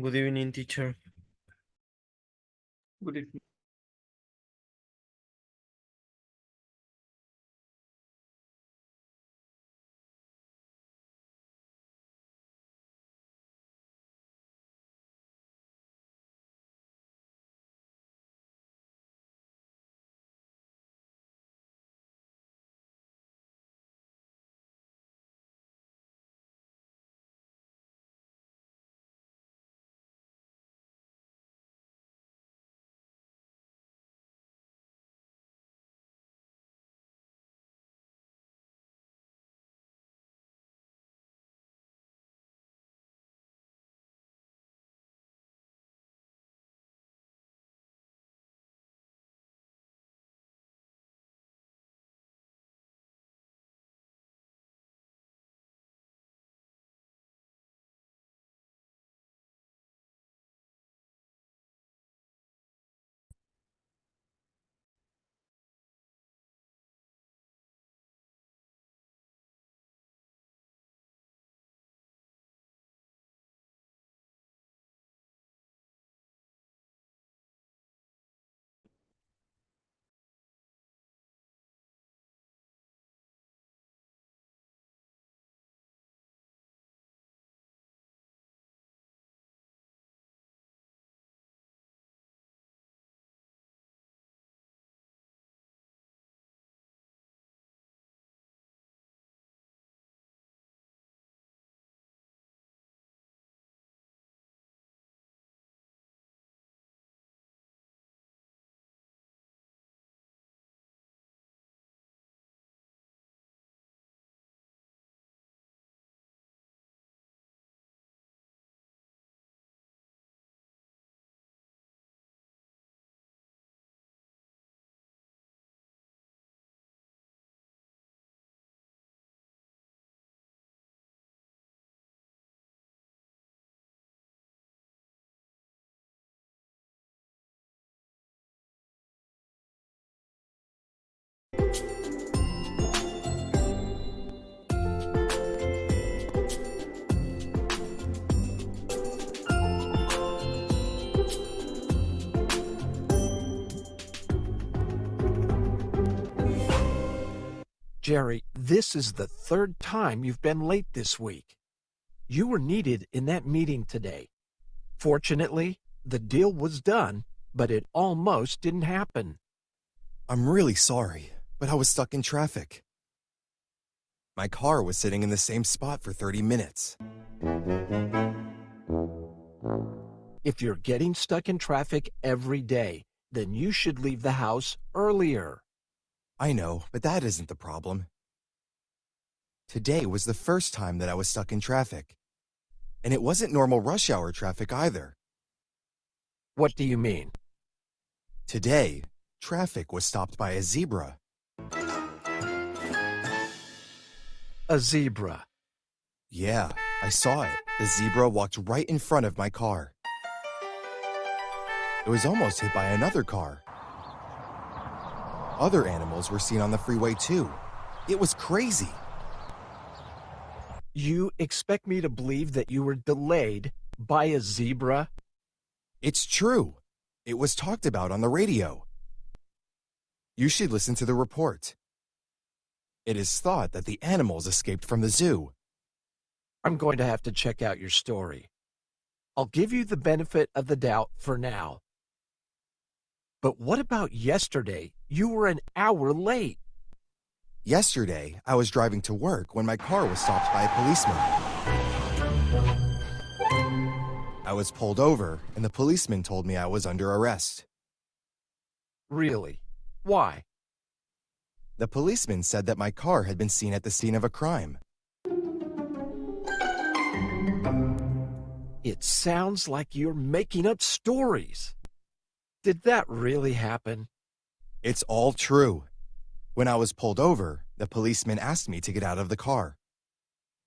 Good evening, teacher. Good evening. Jerry, this is the third time you've been late this week. You were needed in that meeting today. Fortunately, the deal was done, but it almost didn't happen. I'm really sorry, but I was stuck in traffic. My car was sitting in the same spot for 30 minutes. If you're getting stuck in traffic every day, then you should leave the house earlier. I know, but that isn't the problem. Today was the first time that I was stuck in traffic. And it wasn't normal rush hour traffic either. What do you mean? Today, traffic was stopped by a zebra. A zebra. Yeah, I saw it. The zebra walked right in front of my car. It was almost hit by another car. Other animals were seen on the freeway too. It was crazy. You expect me to believe that you were delayed by a zebra? It's true. It was talked about on the radio. You should listen to the report. It is thought that the animals escaped from the zoo. I'm going to have to check out your story. I'll give you the benefit of the doubt for now. But what about yesterday? You were an hour late. Yesterday, I was driving to work when my car was stopped by a policeman. I was pulled over, and the policeman told me I was under arrest. Really? Why? The policeman said that my car had been seen at the scene of a crime. It sounds like you're making up stories. Did that really happen? It's all true. When I was pulled over, the policeman asked me to get out of the car.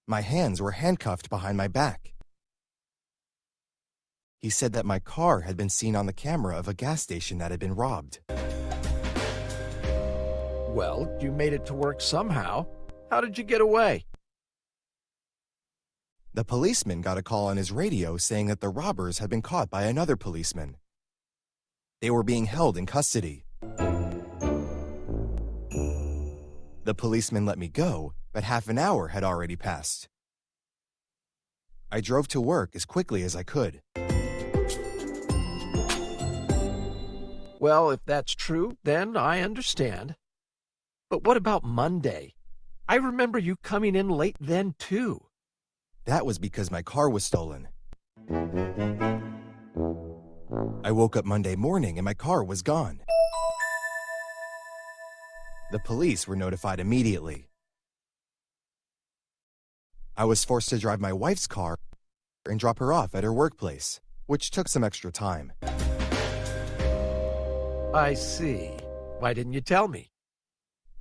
My hands were handcuffed behind my back. He said that my car had been seen on the camera of a gas station that had been robbed. Well, you made it to work somehow. How did you get away? The policeman got a call on his radio saying that the robbers had been caught by another policeman. They were being held in custody. The policeman let me go, but half an hour had already passed. I drove to work as quickly as I could. Well, if that's true, then I understand. But what about Monday? I remember you coming in late then, too. That was because my car was stolen. I woke up Monday morning and my car was gone. The police were notified immediately. I was forced to drive my wife's car and drop her off at her workplace, which took some extra time. I see. Why didn't you tell me?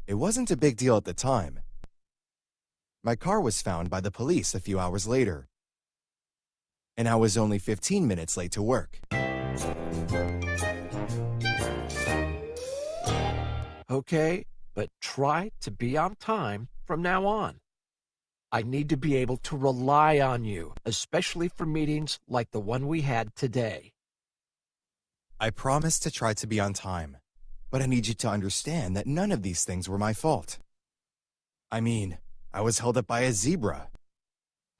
It wasn't a big deal at the time. My car was found by the police a few hours later, and I was only 15 minutes late to work. Okay, but try to be on time from now on. I need to be able to rely on you, especially for meetings like the one we had today. I promised to try to be on time, but I need you to understand that none of these things were my fault. I mean, I was held up by a zebra.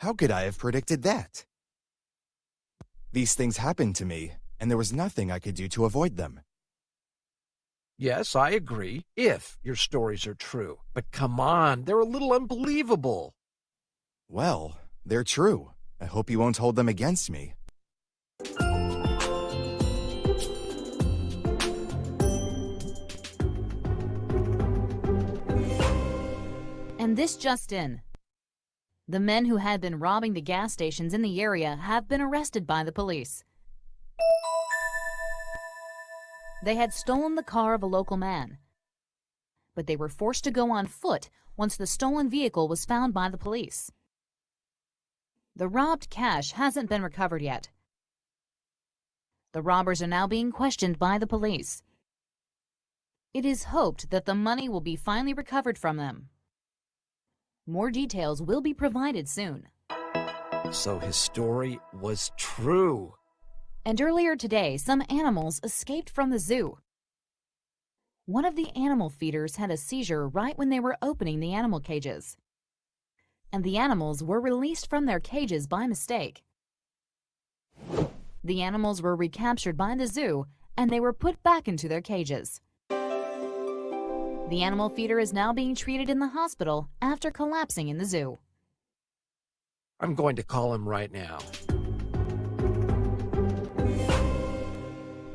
How could I have predicted that? These things happened to me, and there was nothing I could do to avoid them. Yes, I agree, if your stories are true. But come on, they're a little unbelievable. Well, they're true. I hope you won't hold them against me. And this just in. The men who had been robbing the gas stations in the area have been arrested by the police. They had stolen the car of a local man, but they were forced to go on foot once the stolen vehicle was found by the police. The robbed cash hasn't been recovered yet. The robbers are now being questioned by the police. It is hoped that the money will be finally recovered from them. More details will be provided soon. So his story was true. And earlier today, some animals escaped from the zoo. One of the animal feeders had a seizure right when they were opening the animal cages, and the animals were released from their cages by mistake. The animals were recaptured by the zoo, and they were put back into their cages. The animal feeder is now being treated in the hospital after collapsing in the zoo. I'm going to call him right now.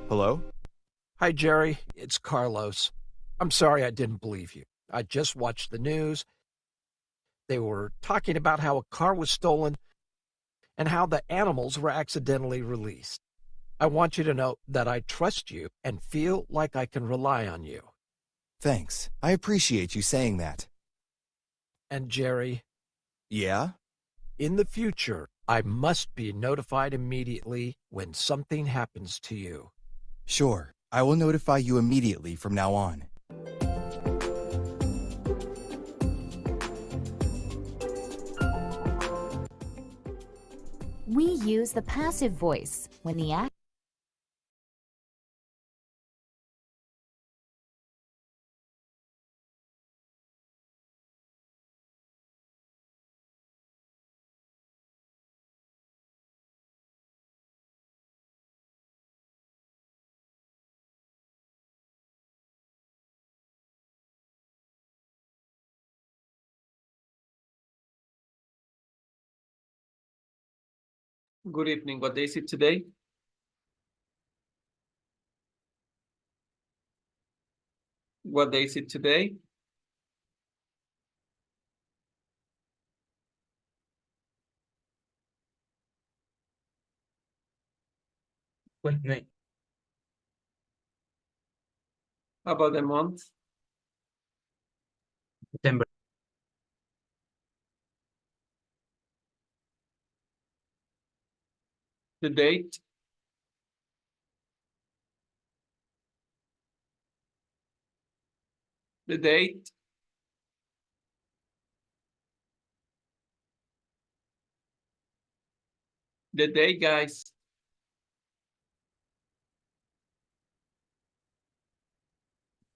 Hello? Hi, Jerry. It's Carlos. I'm sorry I didn't believe you. I just watched the news. They were talking about how a car was stolen and how the animals were accidentally released. I want you to know that I trust you and feel like I can rely on you. Thanks. I appreciate you saying that. And Jerry, Yeah? in the future, I must be notified immediately when something happens to you. Sure. I will notify you immediately from now on. We use the passive voice when the act Good evening. What day is it today? What day is it today? Wednesday, How about the month? September, The date? The date? The day, guys.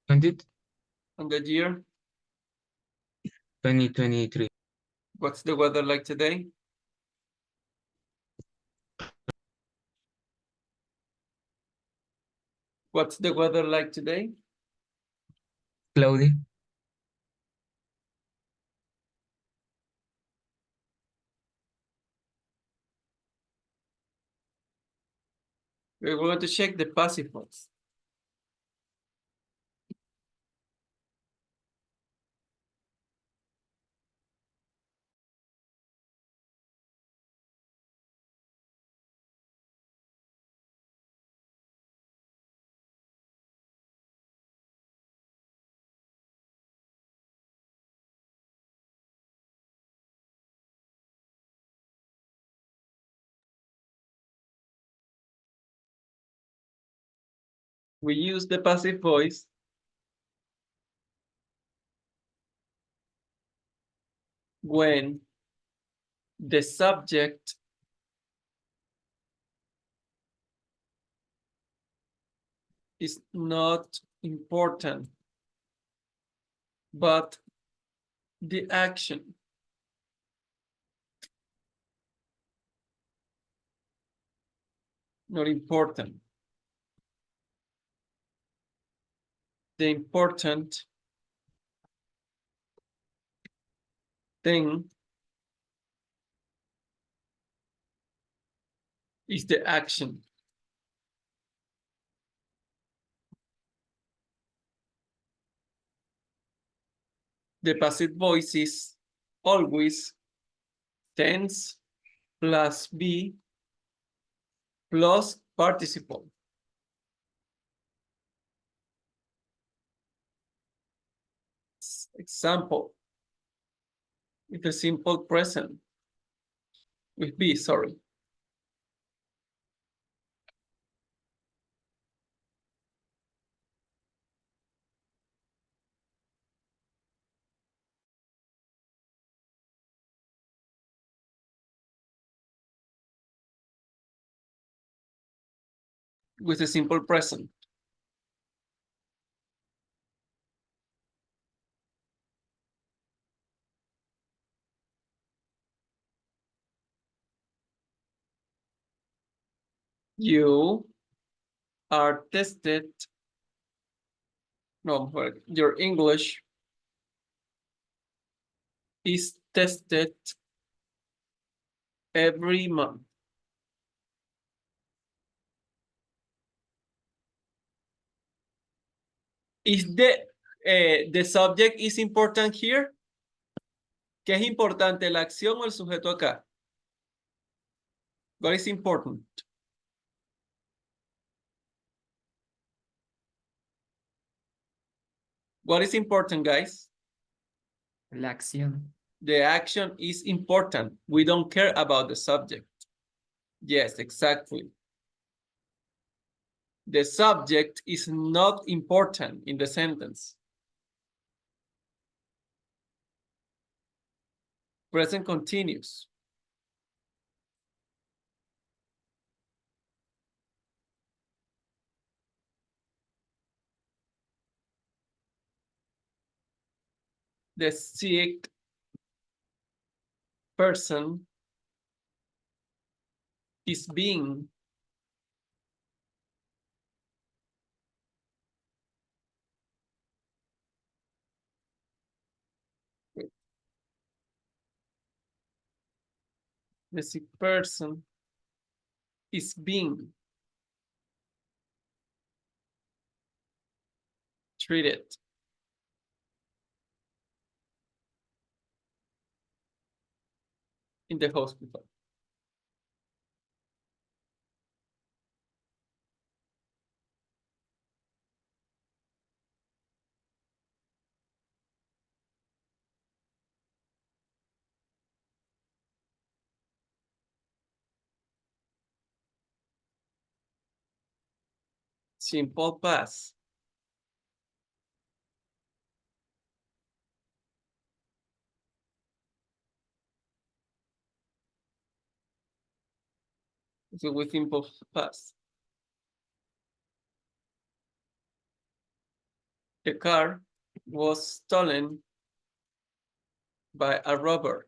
And it And the year. 2023. What's the weather like today? What's the weather like today? Cloudy. We're going to check the passive voice. We use the passive voice when the subject is not important, but the action. Not important. The important thing is the action. The passive voice is always tense plus be plus participle. Example, with the simple present, with be, sorry. With the simple present. You are tested. No, but your English is tested every month. Is the subject is important here? ¿Qué es importante, la acción o el sujeto acá? What is important? What is important, guys? La acción. The action is important. We don't care about the subject. Yes, exactly. The subject is not important in the sentence. Present continuous. The sick person is being the sick person is being treated. In the hospital. Simple past. So with simple past. The car was stolen by a robber.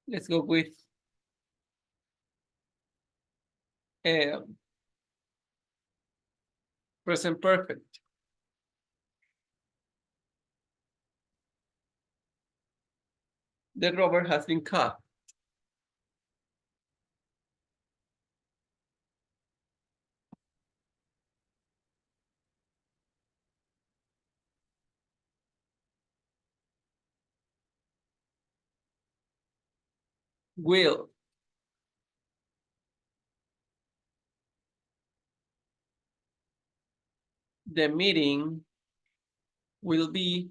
Let's go with present perfect. The robber has been caught. Will. The meeting will be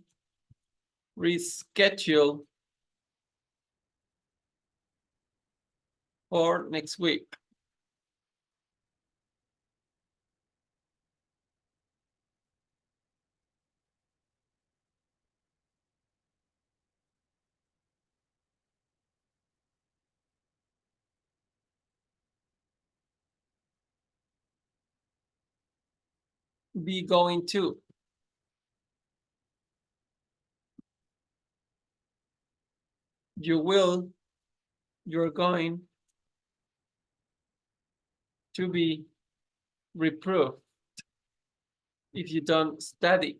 rescheduled for next week. Be going to. You're going to be reproved if you don't study.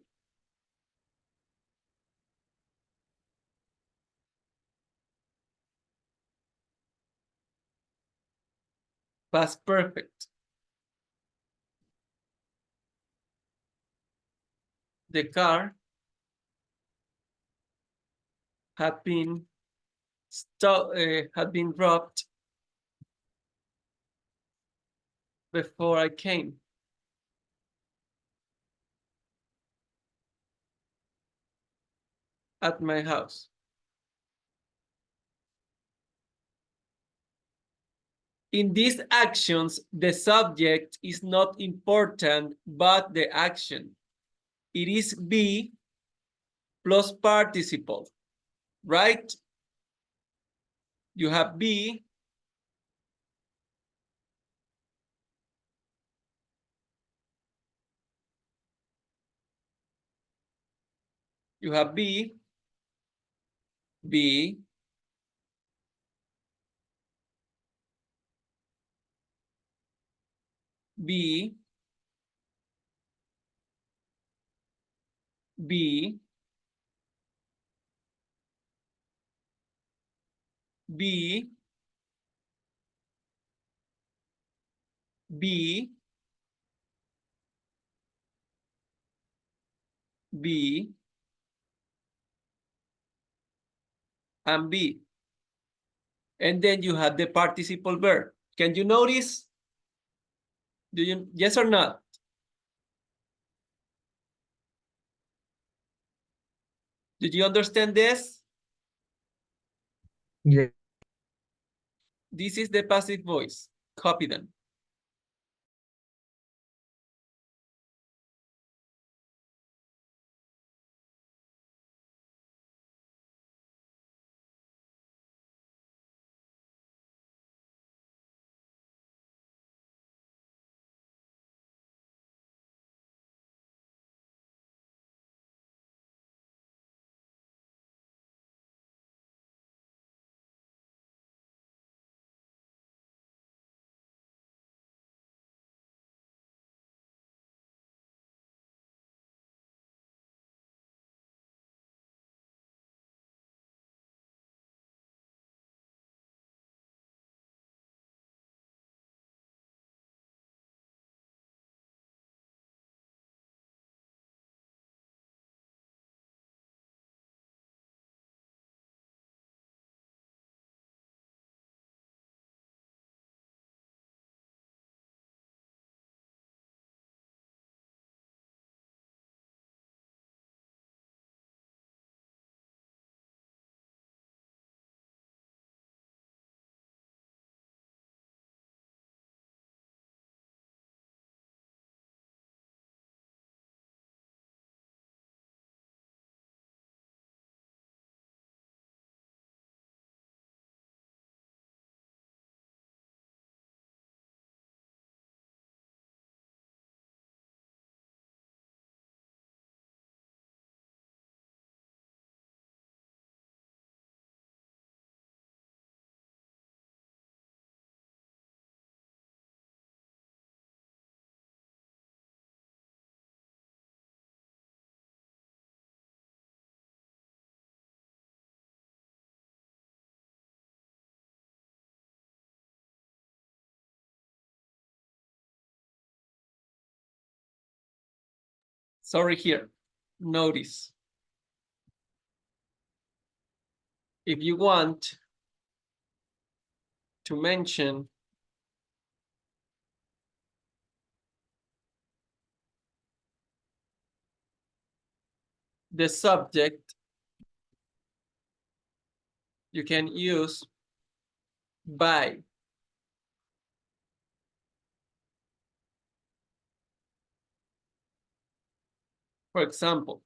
Past perfect. The car had been robbed before I came. At my house. In these actions, the subject is not important, but the action. It is be plus participle, right? You have be, you have be, be, be, be, be, be, be, and be. And then you have the participle verb. Can you notice? Do you, yes or not? Did you understand this? Yeah. This is the passive voice. Copy them. Sorry here. Notice. If you want to mention the subject, you can use by. For example,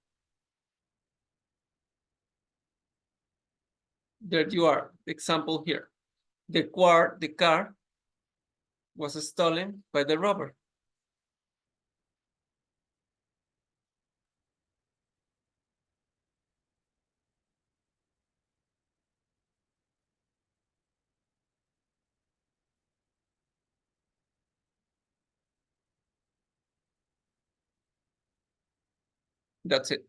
there you are, example here. The car was stolen by the robber. That's it.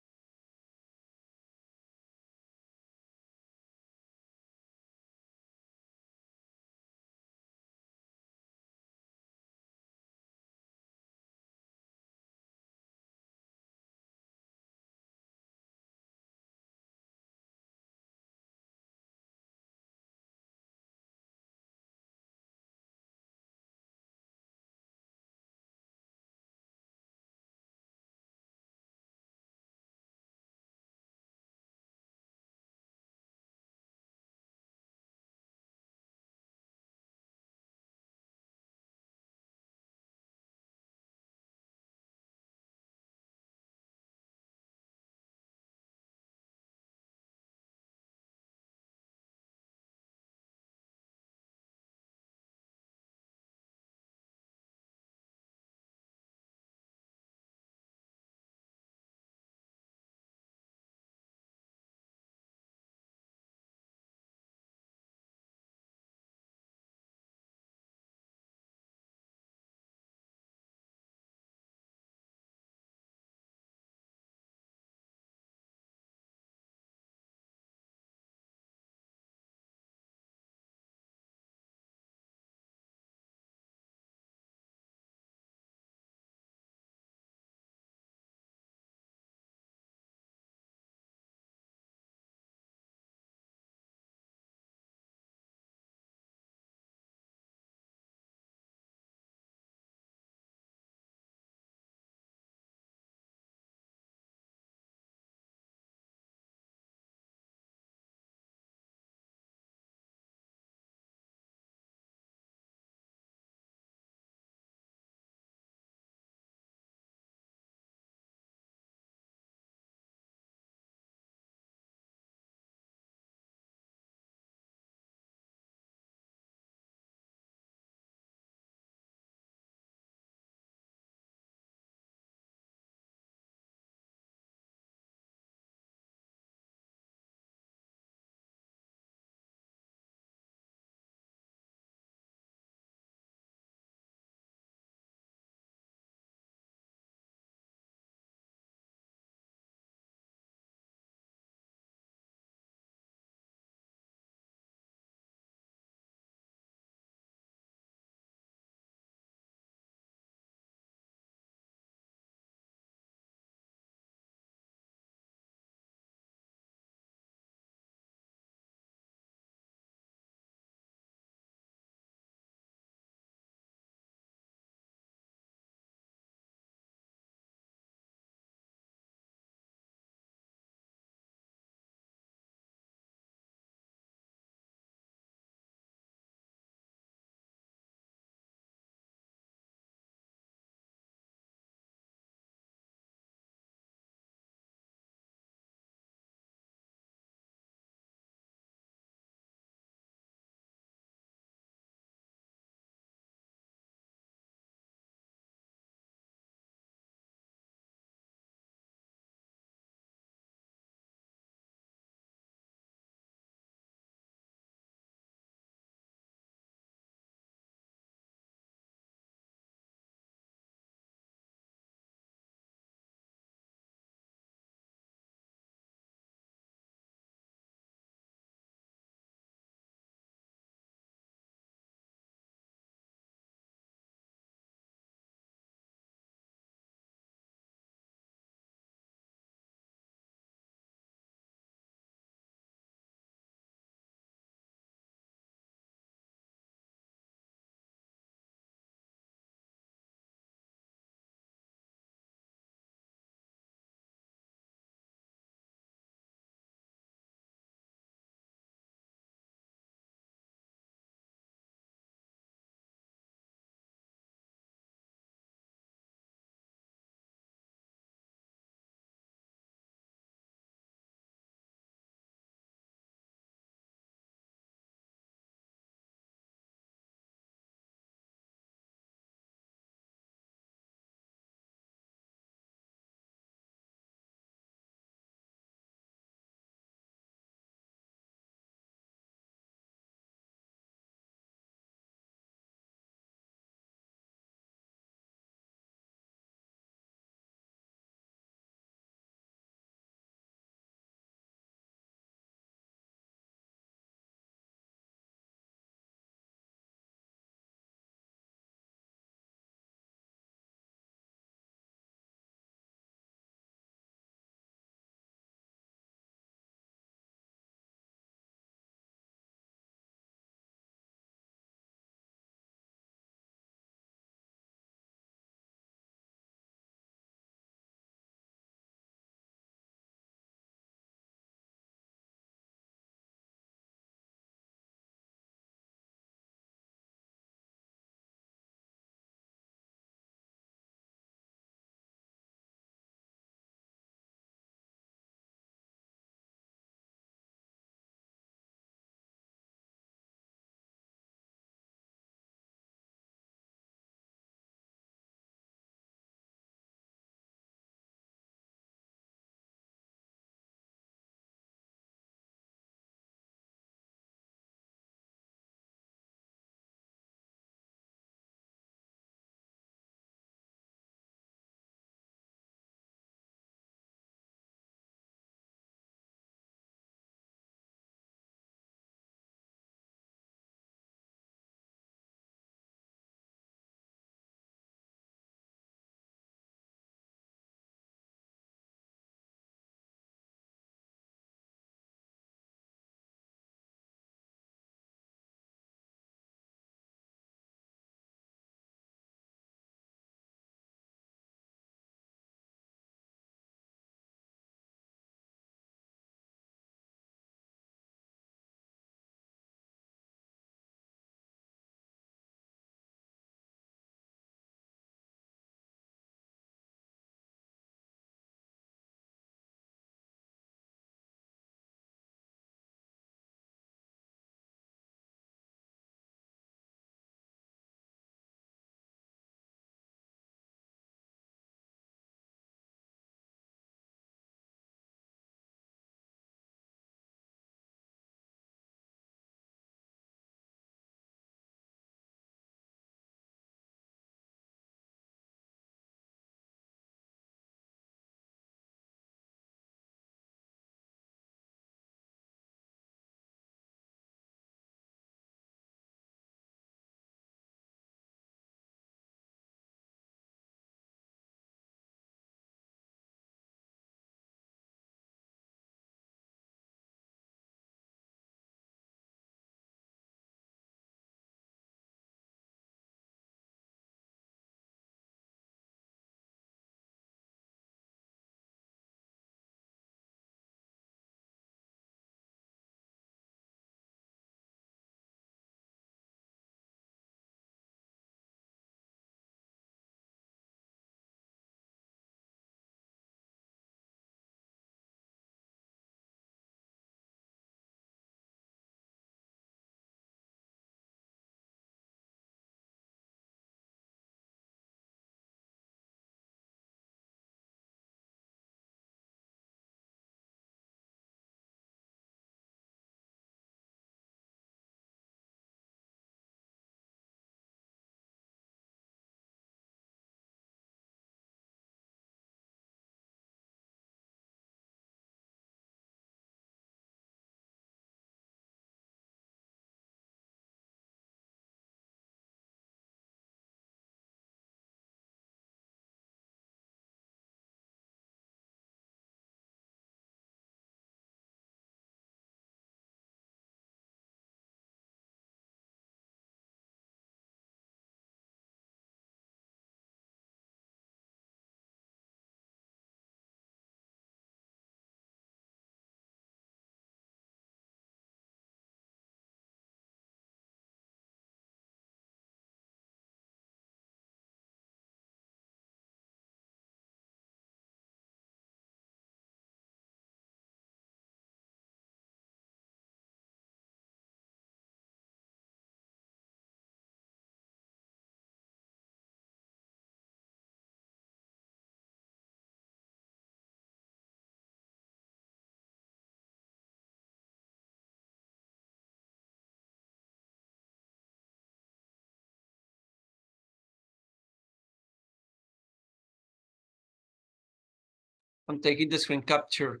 I'm taking the screen capture.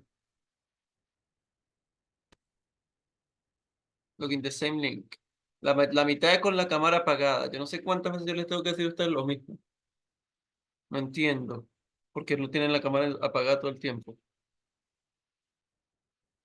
Look in the same link. La mitad con la cámara apagada. Yo no sé cuántas veces yo les tengo que decir a ustedes lo mismo. No entiendo. Porque no tienen la cámara apagada todo el tiempo.